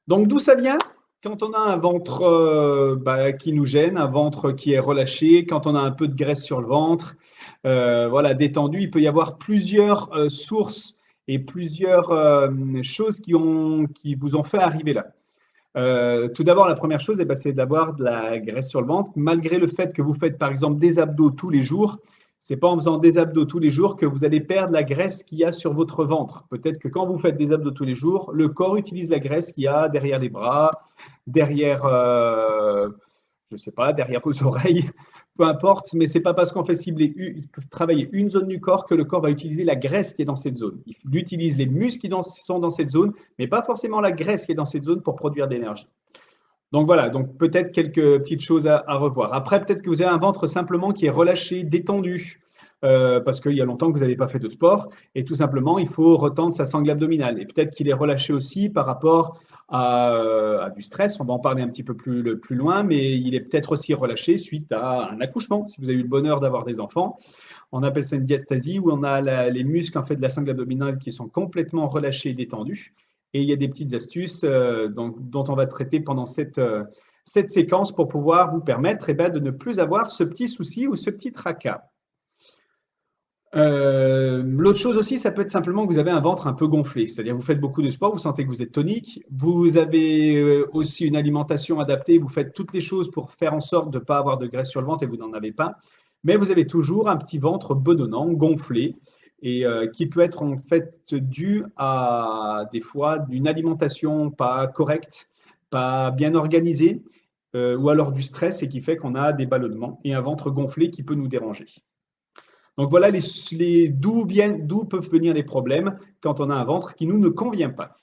Donc, d'où ça vient? Quand on a un ventre qui nous gêne, un ventre qui est relâché, quand on a un peu de graisse sur le ventre, voilà, détendu, il peut y avoir plusieurs sources et plusieurs choses qui vous ont fait arriver là. Tout d'abord, la première chose, c'est d'avoir de la graisse sur le ventre, malgré le fait que vous faites par exemple des abdos tous les jours. C'est pas en faisant des abdos tous les jours que vous allez perdre la graisse qu'il y a sur votre ventre. Peut-être que quand vous faites des abdos tous les jours, le corps utilise la graisse qu'il y a derrière les bras, derrière, je sais pas, derrière vos oreilles, peu importe, mais c'est pas parce qu'on fait travailler une zone du corps que le corps va utiliser la graisse qui est dans cette zone. Il utilise les muscles qui sont dans cette zone, mais pas forcément la graisse qui est dans cette zone pour produire de l'énergie. Donc voilà, donc peut-être quelques petites choses à revoir. Après, peut-être que vous avez un ventre simplement qui est relâché, détendu, parce qu'il y a longtemps que vous n'avez pas fait de sport, et tout simplement, il faut retendre sa sangle abdominale. Et peut-être qu'il est relâché aussi par rapport à du stress, on va en parler un petit peu plus loin, mais il est peut-être aussi relâché suite à un accouchement. Si vous avez eu le bonheur d'avoir des enfants, on appelle ça une diastasie, où on a les muscles en fait, de la sangle abdominale qui sont complètement relâchés et détendus. Et il y a des petites astuces dont on va traiter pendant cette séquence pour pouvoir vous permettre de ne plus avoir ce petit souci ou ce petit tracas. L'autre chose aussi, ça peut être simplement que vous avez un ventre un peu gonflé, c'est-à-dire vous faites beaucoup de sport, vous sentez que vous êtes tonique, vous avez aussi une alimentation adaptée, vous faites toutes les choses pour faire en sorte de ne pas avoir de graisse sur le ventre et vous n'en avez pas, mais vous avez toujours un petit ventre bedonnant, gonflé, et qui peut être en fait dû à des fois d'une alimentation pas correcte, pas bien organisée, ou alors du stress et qui fait qu'on a des ballonnements et un ventre gonflé qui peut nous déranger. Donc voilà d'où peuvent venir les problèmes quand on a un ventre qui nous ne convient pas.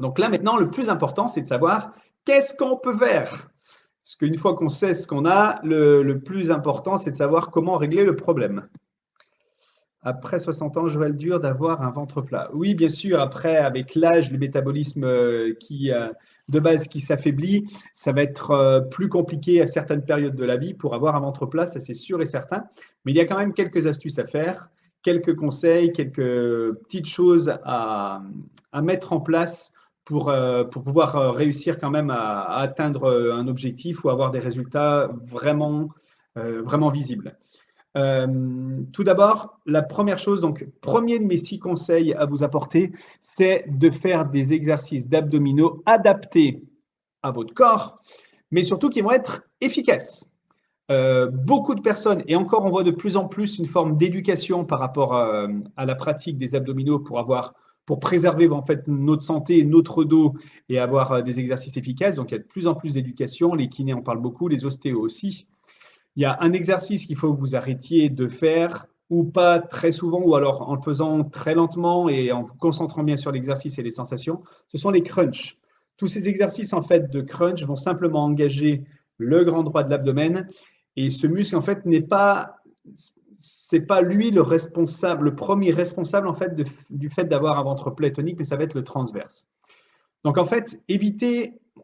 Donc là maintenant, le plus important, c'est de savoir qu'est-ce qu'on peut faire. Parce qu'une fois qu'on sait ce qu'on a, le plus important, c'est de savoir comment régler le problème. Après 60 ans, Joël, dur d'avoir un ventre plat. Oui, bien sûr, après, avec l'âge, le métabolisme de base qui s'affaiblit, ça va être plus compliqué à certaines périodes de la vie pour avoir un ventre plat, ça c'est sûr et certain. Mais il y a quand même quelques astuces à faire, quelques conseils, quelques petites choses à mettre en place pour pouvoir réussir quand même à atteindre un objectif ou avoir des résultats vraiment visibles. Tout d'abord, la première chose, donc premier de mes 6 conseils à vous apporter, c'est de faire des exercices d'abdominaux adaptés à votre corps, mais surtout qui vont être efficaces. Beaucoup de personnes, et encore on voit de plus en plus une forme d'éducation par rapport à la pratique des abdominaux pour préserver en fait notre santé, notre dos et avoir des exercices efficaces. Donc il y a de plus en plus d'éducation, les kinés en parlent beaucoup, les ostéos aussi. Il y a un exercice qu'il faut que vous arrêtiez de faire ou pas très souvent, ou alors en le faisant très lentement et en vous concentrant bien sur l'exercice et les sensations, ce sont les crunchs. Tous ces exercices en fait de crunch vont simplement engager le grand droit de l'abdomen et ce muscle en fait c'est pas lui le responsable, le premier responsable en fait du fait d'avoir un ventre plat tonique, mais ça va être le transverse. Donc en fait,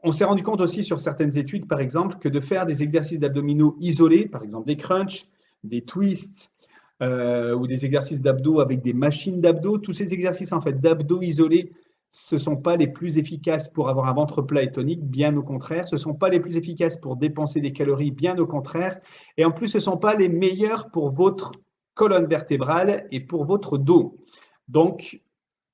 on s'est rendu compte aussi sur certaines études, par exemple, que de faire des exercices d'abdominaux isolés, par exemple des crunchs, des twists, ou des exercices d'abdos avec des machines d'abdos, tous ces exercices en fait d'abdos isolés, ce ne sont pas les plus efficaces pour avoir un ventre plat et tonique, bien au contraire. Ce ne sont pas les plus efficaces pour dépenser des calories, bien au contraire. Et en plus, ce ne sont pas les meilleurs pour votre colonne vertébrale et pour votre dos. Donc,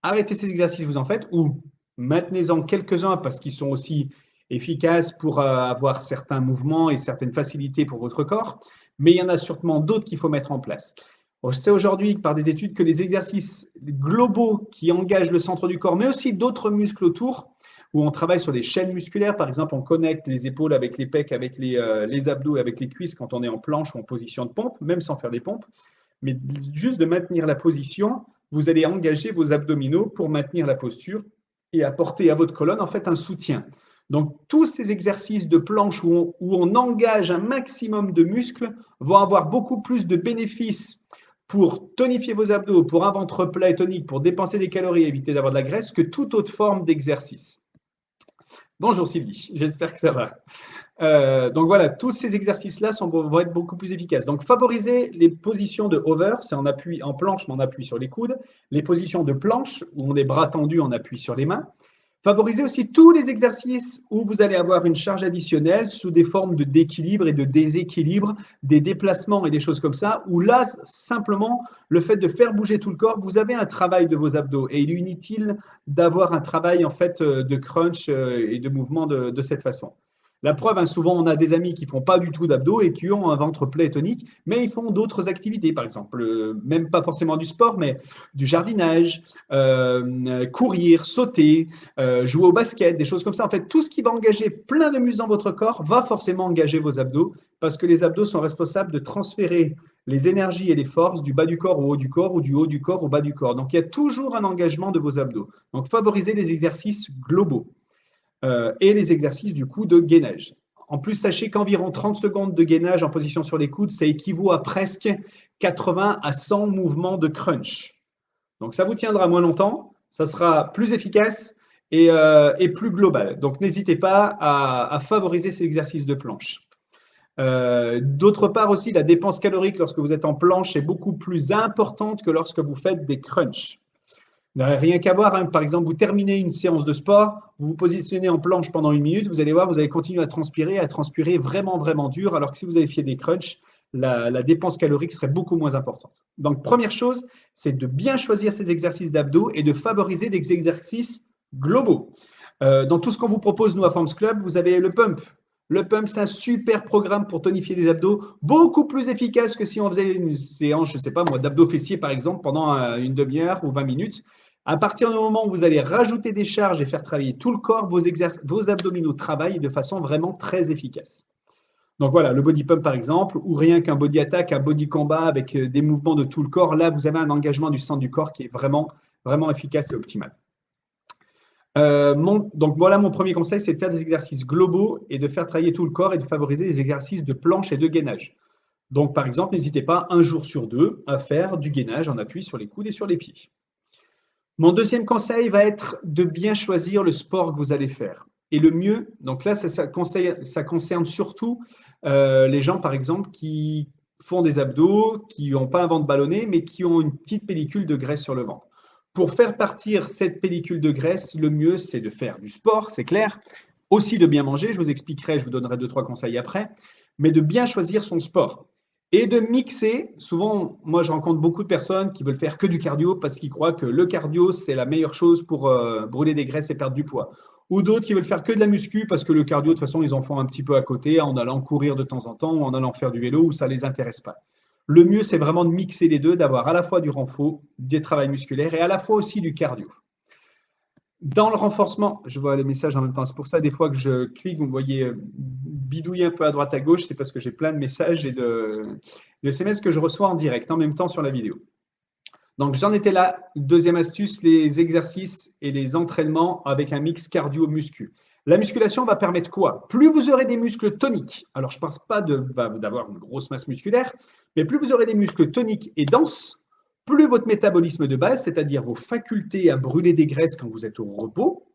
arrêtez ces exercices, vous en faites, ou maintenez-en quelques-uns parce qu'ils sont aussi efficaces pour avoir certains mouvements et certaines facilités pour votre corps, mais il y en a sûrement d'autres qu'il faut mettre en place. On sait aujourd'hui par des études que les exercices globaux qui engagent le centre du corps, mais aussi d'autres muscles autour, où on travaille sur des chaînes musculaires, par exemple, on connecte les épaules avec les pecs, avec les abdos et avec les cuisses quand on est en planche ou en position de pompe, même sans faire des pompes, mais juste de maintenir la position, vous allez engager vos abdominaux pour maintenir la posture et apporter à votre colonne en fait un soutien. Donc tous ces exercices de planche où on engage un maximum de muscles vont avoir beaucoup plus de bénéfices pour tonifier vos abdos, pour un ventre plat et tonique, pour dépenser des calories et éviter d'avoir de la graisse que toute autre forme d'exercice. Bonjour Sylvie, j'espère que ça va. Donc voilà, tous ces exercices-là vont être beaucoup plus efficaces. Donc favoriser les positions de hover, c'est en appui en planche, mais on appuie sur les coudes. Les positions de planche, où on est bras tendus, on appuie sur les mains. Favorisez aussi tous les exercices où vous allez avoir une charge additionnelle sous des formes d'équilibre et de déséquilibre, des déplacements et des choses comme ça, où là, simplement, le fait de faire bouger tout le corps, vous avez un travail de vos abdos et il est inutile d'avoir un travail en fait de crunch et de mouvement de cette façon. La preuve, hein, souvent, on a des amis qui font pas du tout d'abdos et qui ont un ventre plein et tonique, mais ils font d'autres activités, par exemple, même pas forcément du sport, mais du jardinage, courir, sauter, jouer au basket, des choses comme ça. En fait, tout ce qui va engager plein de muscles dans votre corps va forcément engager vos abdos parce que les abdos sont responsables de transférer les énergies et les forces du bas du corps au haut du corps ou du haut du corps au bas du corps. Donc, il y a toujours un engagement de vos abdos. Donc, favorisez les exercices globaux et les exercices du coup de gainage. En plus, sachez qu'environ 30 secondes de gainage en position sur les coudes, ça équivaut à presque 80 à 100 mouvements de crunch. Donc, ça vous tiendra moins longtemps, ça sera plus efficace et plus global. Donc, n'hésitez pas à favoriser ces exercices de planche. D'autre part aussi, la dépense calorique lorsque vous êtes en planche est beaucoup plus importante que lorsque vous faites des crunchs. Vous n'avez rien qu'à voir, hein. Par exemple, vous terminez une séance de sport, vous vous positionnez en planche pendant 1 minute, vous allez voir, vous allez continuer à transpirer vraiment, vraiment dur, alors que si vous avez fait des crunchs, la dépense calorique serait beaucoup moins importante. Donc, première chose, c'est de bien choisir ces exercices d'abdos et de favoriser des exercices globaux. Dans tout ce qu'on vous propose, nous, à Forms Club, vous avez le pump. Le pump, c'est un super programme pour tonifier des abdos, beaucoup plus efficace que si on faisait une séance, je ne sais pas moi, d'abdos fessiers, par exemple, pendant une demi-heure ou 20 minutes. À partir du moment où vous allez rajouter des charges et faire travailler tout le corps, vos abdominaux travaillent de façon vraiment très efficace. Donc voilà, le body pump par exemple, ou rien qu'un body attack, un body combat avec des mouvements de tout le corps. Là, vous avez un engagement du centre du corps qui est vraiment, vraiment efficace et optimal. Donc voilà, mon premier conseil, c'est de faire des exercices globaux et de faire travailler tout le corps et de favoriser les exercices de planche et de gainage. Donc par exemple, n'hésitez pas un jour sur 2 à faire du gainage en appui sur les coudes et sur les pieds. Mon deuxième conseil va être de bien choisir le sport que vous allez faire. Et le mieux, donc là, ça concerne surtout les gens, par exemple, qui font des abdos, qui n'ont pas un ventre ballonné, mais qui ont une petite pellicule de graisse sur le ventre. Pour faire partir cette pellicule de graisse, le mieux, c'est de faire du sport, c'est clair. Aussi de bien manger, je vous expliquerai, je vous donnerai 2-3 conseils après, mais de bien choisir son sport. Et de mixer, souvent, moi je rencontre beaucoup de personnes qui veulent faire que du cardio parce qu'ils croient que le cardio c'est la meilleure chose pour brûler des graisses et perdre du poids. Ou d'autres qui veulent faire que de la muscu parce que le cardio, de toute façon, ils en font un petit peu à côté en allant courir de temps en temps ou en allant faire du vélo où ça ne les intéresse pas. Le mieux, c'est vraiment de mixer les deux, d'avoir à la fois du renfort, du travail musculaire et à la fois aussi du cardio. Dans le renforcement, je vois les messages en même temps. C'est pour ça, des fois que je clique, vous me voyez bidouiller un peu à droite à gauche. C'est parce que j'ai plein de messages et de SMS que je reçois en direct en même temps sur la vidéo. Donc, j'en étais là. Deuxième astuce, les exercices et les entraînements avec un mix cardio-muscu. La musculation va permettre quoi? Plus vous aurez des muscles toniques, alors je ne pense pas d'avoir une grosse masse musculaire, mais plus vous aurez des muscles toniques et denses, plus votre métabolisme de base, c'est-à-dire vos facultés à brûler des graisses quand vous êtes au repos,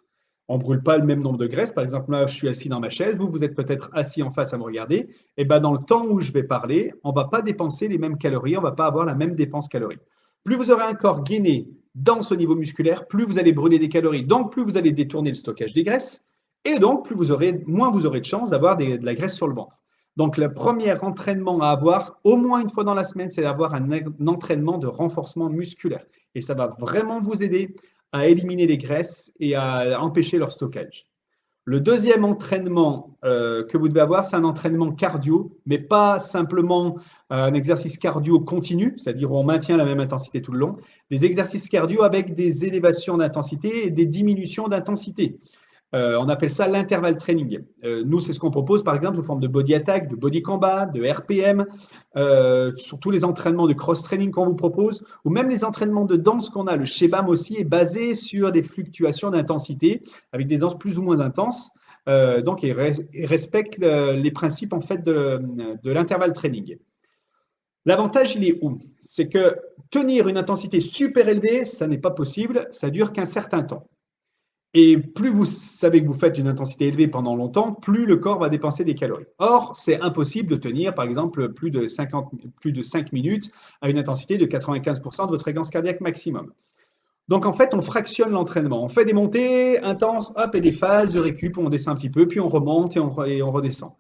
on ne brûle pas le même nombre de graisses. Par exemple, là, je suis assis dans ma chaise, vous êtes peut-être assis en face à me regarder. Et ben, dans le temps où je vais parler, on ne va pas dépenser les mêmes calories, on ne va pas avoir la même dépense calorique. Plus vous aurez un corps gainé dense au niveau musculaire, plus vous allez brûler des calories, donc plus vous allez détourner le stockage des graisses, et donc moins vous aurez de chances d'avoir de la graisse sur le ventre. Donc, le premier entraînement à avoir, au moins une fois dans la semaine, c'est d'avoir un entraînement de renforcement musculaire. Et ça va vraiment vous aider à éliminer les graisses et à empêcher leur stockage. Le deuxième entraînement que vous devez avoir, c'est un entraînement cardio, mais pas simplement un exercice cardio continu, c'est-à-dire où on maintient la même intensité tout le long, des exercices cardio avec des élévations d'intensité et des diminutions d'intensité. On appelle ça l'intervalle training. Nous, c'est ce qu'on propose, par exemple, sous forme de body attack, de body combat, de RPM, sur tous les entraînements de cross-training qu'on vous propose, ou même les entraînements de danse qu'on a. Le Shebam aussi est basé sur des fluctuations d'intensité, avec des danses plus ou moins intenses. Donc, il respecte les principes en fait de l'intervalle training. L'avantage, il est où? C'est que tenir une intensité super élevée, ça n'est pas possible, ça dure qu'un certain temps. Et plus vous savez que vous faites une intensité élevée pendant longtemps, plus le corps va dépenser des calories. Or, c'est impossible de tenir, par exemple, plus de 5 minutes à une intensité de 95% de votre fréquence cardiaque maximum. Donc, en fait, on fractionne l'entraînement. On fait des montées intenses, hop, et des phases de récup où on descend un petit peu, puis on remonte et on redescend.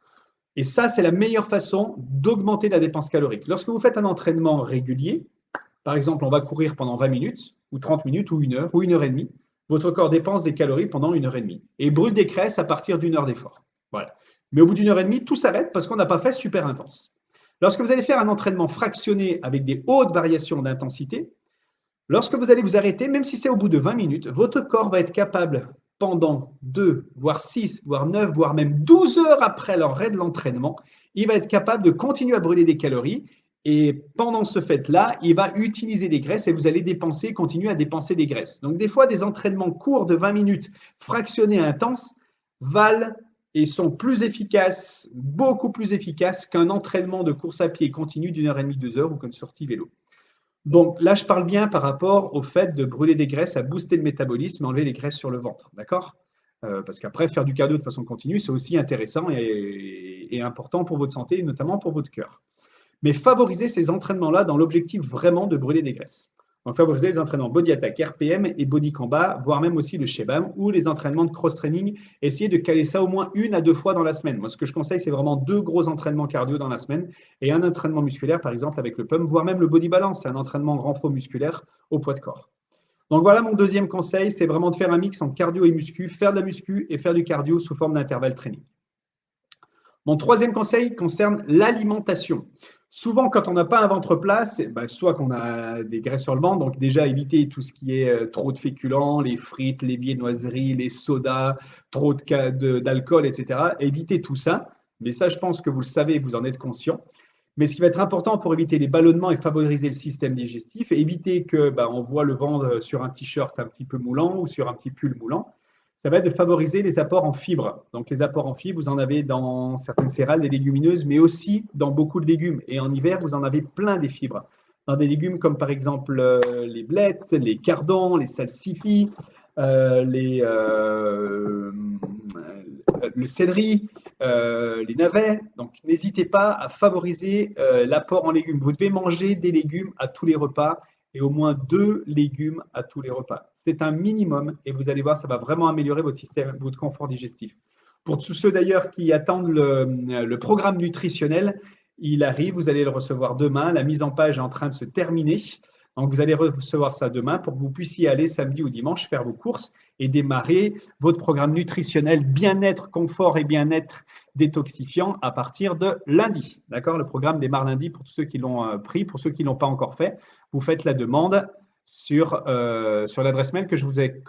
Et ça, c'est la meilleure façon d'augmenter la dépense calorique. Lorsque vous faites un entraînement régulier, par exemple, on va courir pendant 20 minutes, ou 30 minutes, ou une heure et demie, votre corps dépense des calories pendant une heure et demie et brûle des graisses à partir d'une heure d'effort. Voilà. Mais au bout d'une heure et demie, tout s'arrête parce qu'on n'a pas fait super intense. Lorsque vous allez faire un entraînement fractionné avec des hautes variations d'intensité, lorsque vous allez vous arrêter, même si c'est au bout de 20 minutes, votre corps va être capable, pendant 2, voire 6, voire 9, voire même 12 heures après l'arrêt de l'entraînement, il va être capable de continuer à brûler des calories. Et pendant ce fait-là, il va utiliser des graisses et vous allez continuer à dépenser des graisses. Donc, des fois, des entraînements courts de 20 minutes, fractionnés intenses, valent et sont plus efficaces, beaucoup plus efficaces qu'un entraînement de course à pied continu d'une heure et demie, 2 heures ou qu'une sortie vélo. Donc là, je parle bien par rapport au fait de brûler des graisses, à booster le métabolisme, enlever les graisses sur le ventre, d'accord? Parce qu'après, faire du cardio de façon continue, c'est aussi intéressant et important pour votre santé, notamment pour votre cœur. Mais favorisez ces entraînements-là dans l'objectif vraiment de brûler des graisses. Donc, favorisez les entraînements body attack, RPM et body combat, voire même aussi le Shebam ou les entraînements de cross-training. Essayez de caler ça au moins 1 à 2 fois dans la semaine. Moi, ce que je conseille, c'est vraiment 2 gros entraînements cardio dans la semaine et un entraînement musculaire, par exemple, avec le pump, voire même le body balance. C'est un entraînement renfort musculaire au poids de corps. Donc, voilà mon deuxième conseil, c'est vraiment de faire un mix entre cardio et muscu, faire de la muscu et faire du cardio sous forme d'intervalle training. Mon troisième conseil concerne l'alimentation. Souvent, quand on n'a pas un ventre plat, soit qu'on a des graisses sur le ventre, donc déjà éviter tout ce qui est trop de féculents, les frites, les viennoiseries, les sodas, trop d'alcool, etc. Évitez tout ça. Mais ça, je pense que vous le savez, vous en êtes conscient. Mais ce qui va être important pour éviter les ballonnements et favoriser le système digestif, et éviter que on voit le ventre sur un t-shirt un petit peu moulant ou sur un petit pull moulant, ça va être de favoriser les apports en fibres. Donc, les apports en fibres, vous en avez dans certaines céréales, des légumineuses, mais aussi dans beaucoup de légumes. Et en hiver, vous en avez plein des fibres. Dans des légumes comme par exemple les blettes, les cardons, les salsifis, le céleri, les navets. Donc, n'hésitez pas à favoriser l'apport en légumes. Vous devez manger des légumes à tous les repas et au moins 2 légumes à tous les repas. C'est un minimum et vous allez voir, ça va vraiment améliorer votre système, votre confort digestif. Pour tous ceux d'ailleurs qui attendent le programme nutritionnel, il arrive, vous allez le recevoir demain. La mise en page est en train de se terminer. Donc, vous allez recevoir ça demain pour que vous puissiez aller samedi ou dimanche faire vos courses et démarrer votre programme nutritionnel bien-être, confort et bien-être détoxifiant à partir de lundi. D'accord? Le programme démarre lundi pour tous ceux qui l'ont pris. Pour ceux qui ne l'ont pas encore fait, vous faites la demande sur l'adresse mail que je vous ai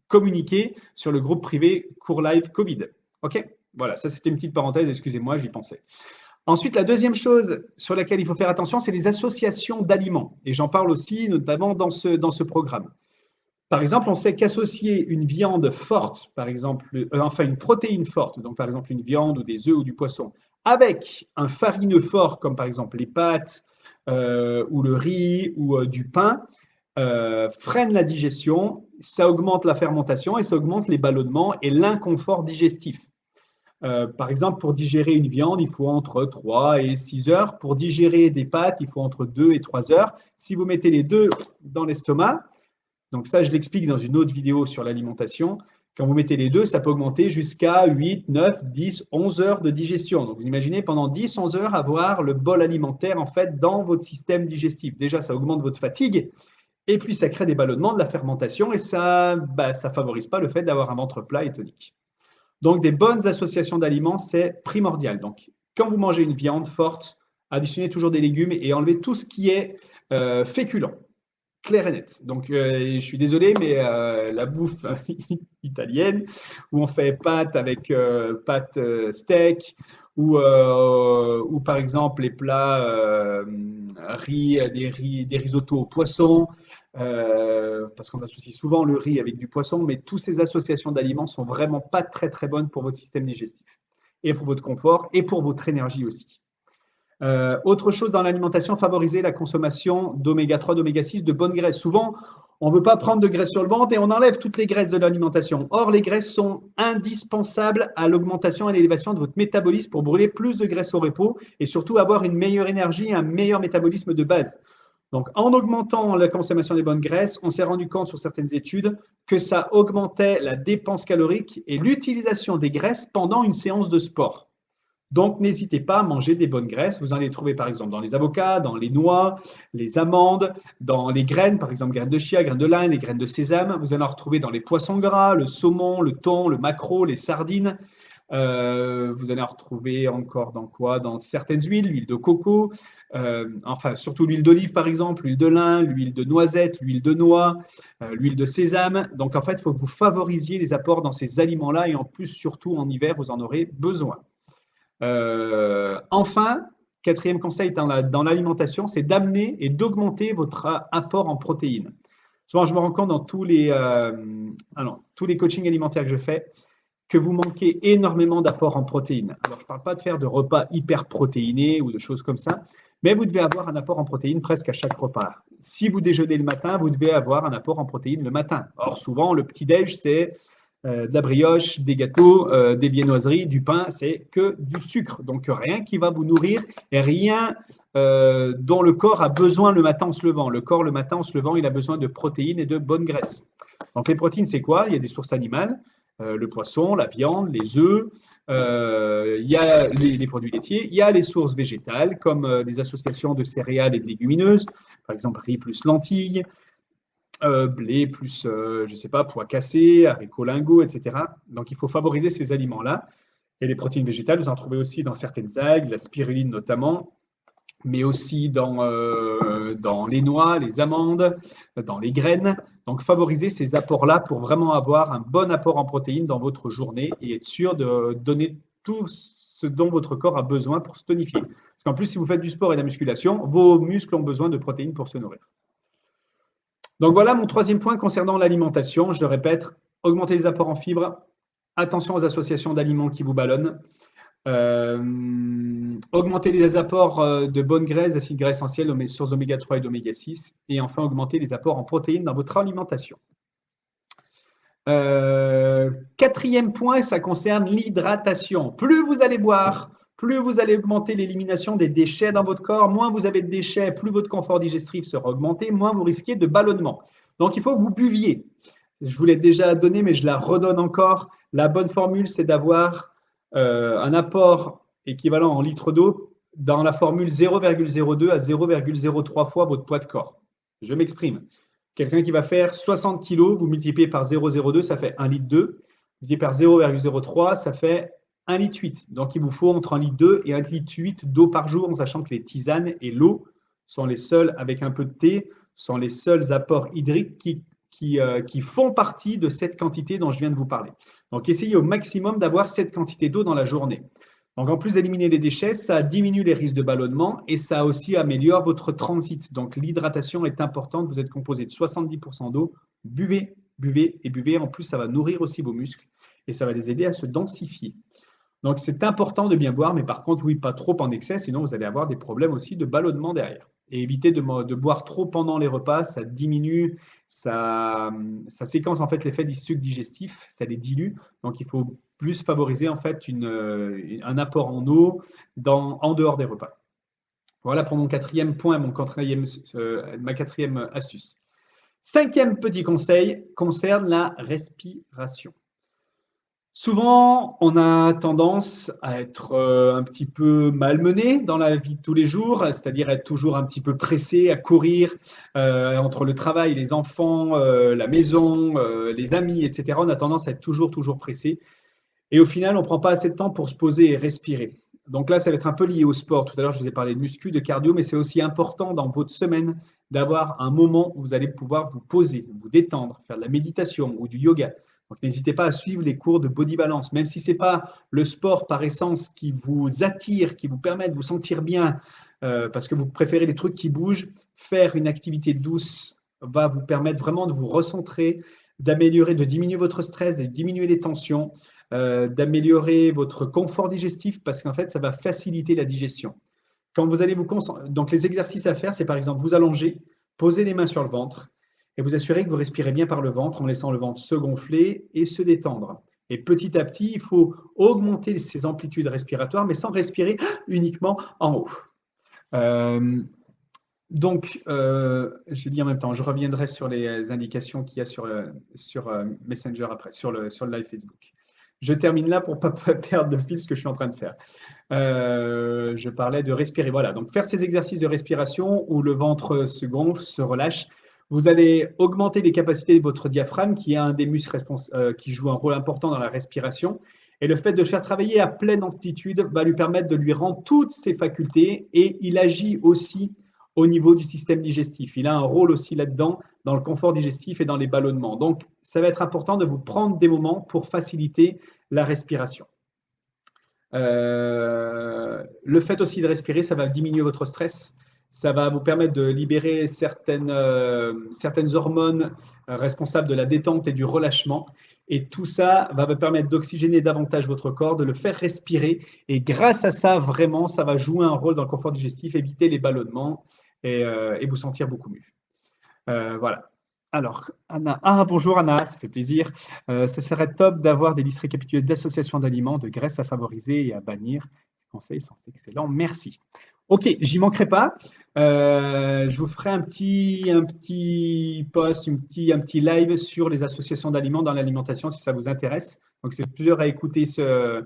communiquée sur le groupe privé Cours Live Covid. OK? Voilà, ça c'était une petite parenthèse, excusez-moi, j'y pensais. Ensuite, la deuxième chose sur laquelle il faut faire attention, c'est les associations d'aliments. Et j'en parle aussi notamment dans ce programme. Par exemple, on sait qu'associer une viande forte, par exemple, une protéine forte, donc par exemple une viande ou des œufs ou du poisson, avec un farineux fort, comme par exemple les pâtes ou le riz ou du pain, freine la digestion, ça augmente la fermentation et ça augmente les ballonnements et l'inconfort digestif. Par exemple, pour digérer une viande, il faut entre 3 et 6 heures. Pour digérer des pâtes, il faut entre 2 et 3 heures. Si vous mettez les deux dans l'estomac, donc ça, je l'explique dans une autre vidéo sur l'alimentation, quand vous mettez les deux, ça peut augmenter jusqu'à 8, 9, 10, 11 heures de digestion. Donc vous imaginez pendant 10, 11 heures avoir le bol alimentaire en fait dans votre système digestif. Déjà, ça augmente votre fatigue et puis ça crée des ballonnements, de la fermentation et ça favorise pas le fait d'avoir un ventre plat et tonique. Donc, des bonnes associations d'aliments, c'est primordial. Donc, quand vous mangez une viande forte, additionnez toujours des légumes et enlevez tout ce qui est féculent, clair et net. Donc, je suis désolé, mais la bouffe italienne, où on fait pâtes avec pâtes steak, ou par exemple les plats des risottos au poisson, parce qu'on associe souvent le riz avec du poisson, mais toutes ces associations d'aliments sont vraiment pas très très bonnes pour votre système digestif et pour votre confort et pour votre énergie aussi. Autre chose dans l'alimentation, favoriser la consommation d'oméga 3, d'oméga 6, de bonnes graisses. Souvent, on ne veut pas prendre de graisse sur le ventre et on enlève toutes les graisses de l'alimentation. Or, les graisses sont indispensables à l'augmentation et à l'élévation de votre métabolisme pour brûler plus de graisse au repos et surtout avoir une meilleure énergie, un meilleur métabolisme de base. Donc, en augmentant la consommation des bonnes graisses, on s'est rendu compte sur certaines études que ça augmentait la dépense calorique et l'utilisation des graisses pendant une séance de sport. Donc, n'hésitez pas à manger des bonnes graisses. Vous en les trouvez par exemple dans les avocats, dans les noix, les amandes, dans les graines, par exemple graines de chia, graines de lin, les graines de sésame. Vous allez en retrouver dans les poissons gras, le saumon, le thon, le maquereau, les sardines. Vous allez en retrouver encore dans quoi? Dans certaines huiles, l'huile de coco, enfin surtout l'huile d'olive par exemple, l'huile de lin, l'huile de noisette, l'huile de noix, l'huile de sésame. Donc en fait, il faut que vous favorisiez les apports dans ces aliments-là et en plus, surtout en hiver, vous en aurez besoin. Enfin, quatrième conseil dans l'alimentation, c'est d'amener et d'augmenter votre apport en protéines. Souvent, je me rends compte dans tous les coachings alimentaires que je fais, que vous manquez énormément d'apport en protéines. Alors, je ne parle pas de faire de repas hyper protéinés ou de choses comme ça, mais vous devez avoir un apport en protéines presque à chaque repas. Si vous déjeunez le matin, vous devez avoir un apport en protéines le matin. Or, souvent, le petit-déj, c'est de la brioche, des gâteaux, des viennoiseries, du pain, c'est que du sucre. Donc, rien qui va vous nourrir et rien dont le corps a besoin le matin en se levant. Le corps, le matin en se levant, il a besoin de protéines et de bonnes graisses. Donc, les protéines, c'est quoi? Il y a des sources animales. Le poisson, la viande, les œufs, il y a les produits laitiers, il y a les sources végétales comme des associations de céréales et de légumineuses, par exemple riz plus lentilles, blé plus, je ne sais pas, pois cassés, haricots lingots, etc. Donc il faut favoriser ces aliments-là. Et les protéines végétales, vous en trouvez aussi dans certaines algues, la spiruline notamment, mais aussi dans les noix, les amandes, dans les graines. Donc, favorisez ces apports-là pour vraiment avoir un bon apport en protéines dans votre journée et être sûr de donner tout ce dont votre corps a besoin pour se tonifier. Parce qu'en plus, si vous faites du sport et de la musculation, vos muscles ont besoin de protéines pour se nourrir. Donc, voilà mon troisième point concernant l'alimentation. Je le répète, augmentez les apports en fibres, attention aux associations d'aliments qui vous ballonnent. Augmenter les apports de bonnes graisses, d'acides gras essentiels, sources d'oméga 3 et d'oméga 6. Et enfin, augmenter les apports en protéines dans votre alimentation. Quatrième point, ça concerne l'hydratation. Plus vous allez boire, plus vous allez augmenter l'élimination des déchets dans votre corps. Moins vous avez de déchets, plus votre confort digestif sera augmenté, moins vous risquez de ballonnement. Donc, il faut que vous buviez. Je vous l'ai déjà donné, mais je la redonne encore. La bonne formule, c'est d'avoir un apport équivalent en litres d'eau dans la formule 0,02 à 0,03 fois votre poids de corps. Je m'exprime. Quelqu'un qui va faire 60 kg, vous multipliez par 0,02, ça fait 1,2 litre. Vous multipliez par 0,03, ça fait 1,8 litre. Donc, il vous faut entre 1,2 litre et 1,8 litre d'eau par jour, en sachant que les tisanes et l'eau sont les seuls, avec un peu de thé, sont les seuls apports hydriques qui font partie de cette quantité dont je viens de vous parler. Donc, essayez au maximum d'avoir cette quantité d'eau dans la journée. Donc, en plus d'éliminer les déchets, ça diminue les risques de ballonnement et ça aussi améliore votre transit. Donc, l'hydratation est importante. Vous êtes composé de 70% d'eau. Buvez, buvez et buvez. En plus, ça va nourrir aussi vos muscles et ça va les aider à se densifier. Donc, c'est important de bien boire, mais par contre, oui, pas trop en excès, sinon vous allez avoir des problèmes aussi de ballonnement derrière. Et évitez de boire trop pendant les repas, ça diminue, ça séquence en fait l'effet du sucre digestif, ça les dilue. Donc, il faut plus favoriser en fait un apport en eau en dehors des repas. Voilà pour mon quatrième point, ma quatrième astuce. Cinquième petit conseil concerne la respiration. Souvent, on a tendance à être un petit peu malmené dans la vie de tous les jours, c'est-à-dire être toujours un petit peu pressé à courir entre le travail, les enfants, la maison, les amis, etc. On a tendance à être toujours pressé. Et au final, on ne prend pas assez de temps pour se poser et respirer. Donc là, ça va être un peu lié au sport. Tout à l'heure, je vous ai parlé de muscu, de cardio, mais c'est aussi important dans votre semaine d'avoir un moment où vous allez pouvoir vous poser, vous détendre, faire de la méditation ou du yoga. Donc n'hésitez pas à suivre les cours de body balance, même si ce n'est pas le sport par essence qui vous attire, qui vous permet de vous sentir bien, parce que vous préférez les trucs qui bougent. Faire une activité douce va vous permettre vraiment de vous recentrer, d'améliorer, de diminuer votre stress, de diminuer les tensions, d'améliorer votre confort digestif parce qu'en fait, ça va faciliter la digestion. Quand vous allez vous concentrer, donc les exercices à faire, c'est par exemple vous allonger, poser les mains sur le ventre et vous assurer que vous respirez bien par le ventre en laissant le ventre se gonfler et se détendre. Et petit à petit, il faut augmenter ces amplitudes respiratoires, mais sans respirer uniquement en haut. Donc, je dis en même temps, je reviendrai sur les indications qu'il y a sur Messenger après, sur le live Facebook. Je termine là pour ne pas perdre de fil ce que je suis en train de faire. Je parlais de respirer. Voilà, donc faire ces exercices de respiration où le ventre se gonfle, se relâche. Vous allez augmenter les capacités de votre diaphragme, qui est un des muscles qui joue un rôle important dans la respiration. Et le fait de le faire travailler à pleine amplitude va lui permettre de lui rendre toutes ses facultés et il agit aussi au niveau du système digestif. Il a un rôle aussi là-dedans, dans le confort digestif et dans les ballonnements. Donc, ça va être important de vous prendre des moments pour faciliter la respiration. Le fait aussi de respirer, ça va diminuer votre stress. Ça va vous permettre de libérer certaines hormones responsables de la détente et du relâchement. Et tout ça va vous permettre d'oxygéner davantage votre corps, de le faire respirer. Et grâce à ça, vraiment, ça va jouer un rôle dans le confort digestif, éviter les ballonnements et vous sentir beaucoup mieux. Voilà. Alors, Anna. Ah, bonjour Anna, ça fait plaisir. Ce serait top d'avoir des listes récapitulées d'associations d'aliments, de graisses à favoriser et à bannir. Ces conseils sont excellents. Merci. Ok, j'y manquerai pas. Je vous ferai un petit post, un petit live sur les associations d'aliments dans l'alimentation si ça vous intéresse. Donc, c'est plusieurs à écouter ce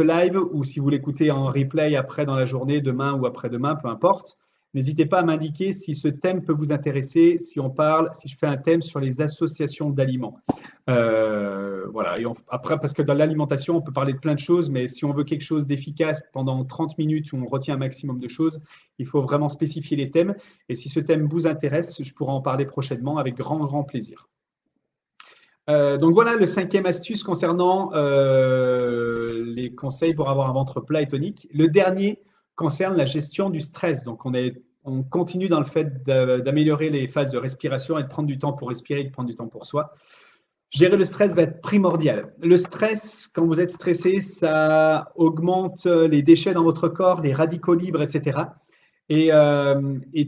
live ou si vous l'écoutez en replay après dans la journée, demain ou après-demain, peu importe. N'hésitez pas à m'indiquer si ce thème peut vous intéresser, si je fais un thème sur les associations d'aliments. Voilà. Et après, parce que dans l'alimentation, on peut parler de plein de choses, mais si on veut quelque chose d'efficace pendant 30 minutes où on retient un maximum de choses, il faut vraiment spécifier les thèmes. Et si ce thème vous intéresse, je pourrai en parler prochainement avec grand, grand plaisir. Donc voilà le 5e astuce concernant les conseils pour avoir un ventre plat et tonique. Le dernier concerne la gestion du stress. Donc on continue dans le fait d'améliorer les phases de respiration et de prendre du temps pour respirer et de prendre du temps pour soi. Gérer le stress va être primordial. Le stress, quand vous êtes stressé, ça augmente les déchets dans votre corps, les radicaux libres, etc. Et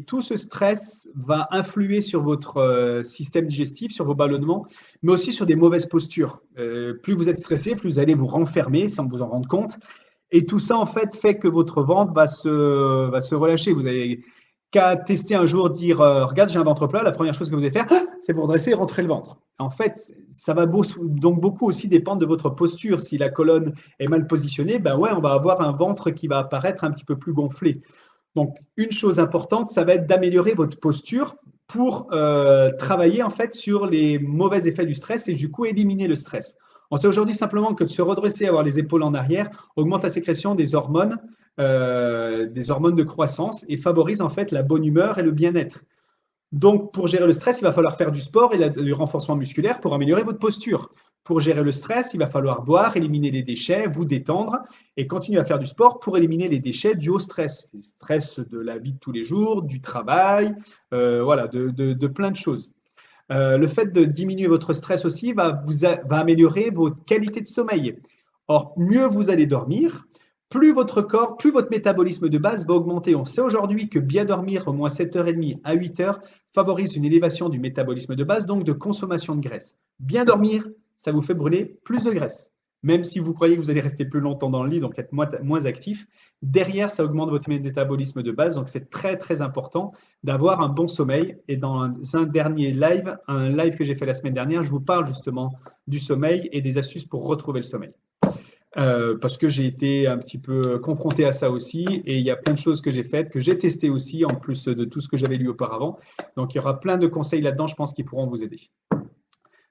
tout ce stress va influer sur votre système digestif, sur vos ballonnements, mais aussi sur des mauvaises postures. Plus vous êtes stressé, plus vous allez vous renfermer sans vous en rendre compte. Et tout ça, en fait que votre ventre va se relâcher. Vous avez qu'à tester un jour, dire regarde, j'ai un ventre plat. La première chose que vous allez faire, c'est vous redresser et rentrer le ventre. En fait, ça va donc beaucoup aussi dépendre de votre posture. Si la colonne est mal positionnée, ben ouais, on va avoir un ventre qui va apparaître un petit peu plus gonflé. Donc, une chose importante, ça va être d'améliorer votre posture pour travailler en fait sur les mauvais effets du stress et du coup éliminer le stress. On sait aujourd'hui simplement que de se redresser, avoir les épaules en arrière, augmente la sécrétion des hormones de croissance et favorise en fait la bonne humeur et le bien-être. Donc, pour gérer le stress, il va falloir faire du sport et du renforcement musculaire pour améliorer votre posture. Pour gérer le stress, il va falloir boire, éliminer les déchets, vous détendre et continuer à faire du sport pour éliminer les déchets dus au stress. Le stress de la vie de tous les jours, du travail, voilà, de plein de choses. Le fait de diminuer votre stress aussi va améliorer votre qualité de sommeil. Or, mieux vous allez dormir, plus votre corps, plus votre métabolisme de base va augmenter. On sait aujourd'hui que bien dormir au moins 7h30 à 8h favorise une élévation du métabolisme de base, donc de consommation de graisse. Bien dormir, ça vous fait brûler plus de graisse. Même si vous croyez que vous allez rester plus longtemps dans le lit, donc être moins actif, derrière, ça augmente votre métabolisme de base. Donc, c'est très, très important d'avoir un bon sommeil. Et dans un dernier live, un live que j'ai fait la semaine dernière, je vous parle justement du sommeil et des astuces pour retrouver le sommeil. Parce que j'ai été un petit peu confronté à ça aussi et il y a plein de choses que j'ai faites, que j'ai testées aussi en plus de tout ce que j'avais lu auparavant. Donc, il y aura plein de conseils là-dedans, je pense, qui pourront vous aider.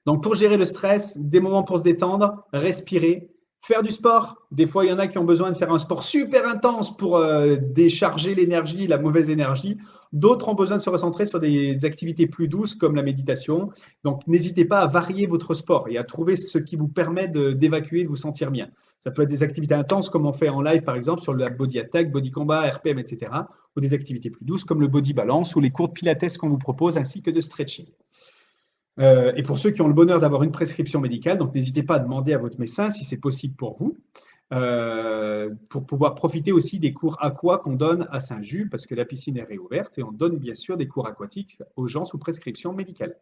Donc, pour gérer le stress, des moments pour se détendre, respirer, faire du sport. Des fois, il y en a qui ont besoin de faire un sport super intense pour décharger l'énergie, la mauvaise énergie. D'autres ont besoin de se recentrer sur des activités plus douces comme la méditation. Donc, n'hésitez pas à varier votre sport et à trouver ce qui vous permet d'évacuer, de vous sentir bien. Ça peut être des activités intenses comme on fait en live, par exemple, sur la body attack, body combat, RPM, etc. Ou des activités plus douces comme le body balance ou les cours de pilates qu'on vous propose, ainsi que de stretching. Et pour ceux qui ont le bonheur d'avoir une prescription médicale, donc n'hésitez pas à demander à votre médecin si c'est possible pour vous, pour pouvoir profiter aussi des cours aqua qu'on donne à Saint-Just, parce que la piscine est réouverte et on donne bien sûr des cours aquatiques aux gens sous prescription médicale.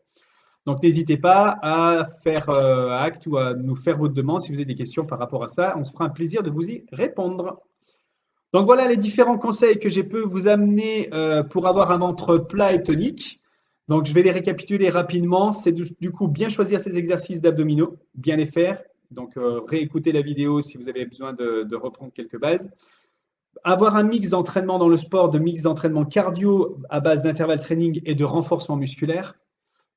Donc n'hésitez pas à faire acte ou à nous faire votre demande si vous avez des questions par rapport à ça. On se fera un plaisir de vous y répondre. Donc voilà les différents conseils que je peux vous amener pour avoir un ventre plat et tonique. Donc je vais les récapituler rapidement. C'est du coup bien choisir ces exercices d'abdominaux, bien les faire. Donc réécouter la vidéo si vous avez besoin de reprendre quelques bases. Avoir un mix d'entraînement dans le sport, de mix d'entraînement cardio à base d'intervalle training et de renforcement musculaire.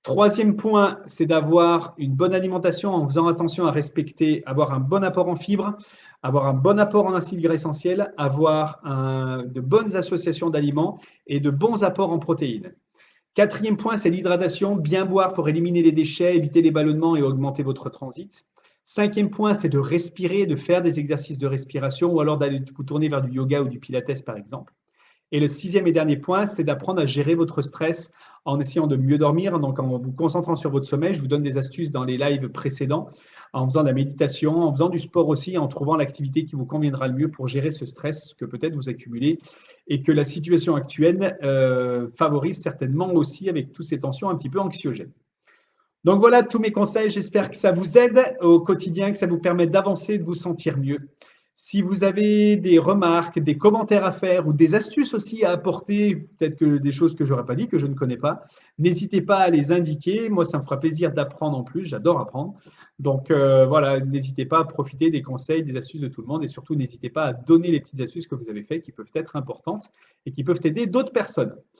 Troisième point, c'est d'avoir une bonne alimentation en faisant attention à respecter, avoir un bon apport en fibres, avoir un bon apport en acides gras essentiels, avoir de bonnes associations d'aliments et de bons apports en protéines. Quatrième point, c'est l'hydratation, bien boire pour éliminer les déchets, éviter les ballonnements et augmenter votre transit. Cinquième point, c'est de respirer, de faire des exercices de respiration ou alors d'aller vous tourner vers du yoga ou du pilates par exemple. Et le sixième et dernier point, c'est d'apprendre à gérer votre stress en essayant de mieux dormir, donc en vous concentrant sur votre sommeil. Je vous donne des astuces dans les lives précédents, en faisant de la méditation, en faisant du sport aussi, en trouvant l'activité qui vous conviendra le mieux pour gérer ce stress que peut-être vous accumulez et que la situation actuelle favorise certainement aussi avec toutes ces tensions un petit peu anxiogènes. Donc voilà tous mes conseils, j'espère que ça vous aide au quotidien, que ça vous permet d'avancer, de vous sentir mieux. Si vous avez des remarques, des commentaires à faire ou des astuces aussi à apporter, peut-être que des choses que je n'aurais pas dit, que je ne connais pas, n'hésitez pas à les indiquer. Moi, ça me fera plaisir d'apprendre en plus, j'adore apprendre. Donc voilà, n'hésitez pas à profiter des conseils, des astuces de tout le monde et surtout n'hésitez pas à donner les petites astuces que vous avez faites qui peuvent être importantes et qui peuvent aider d'autres personnes.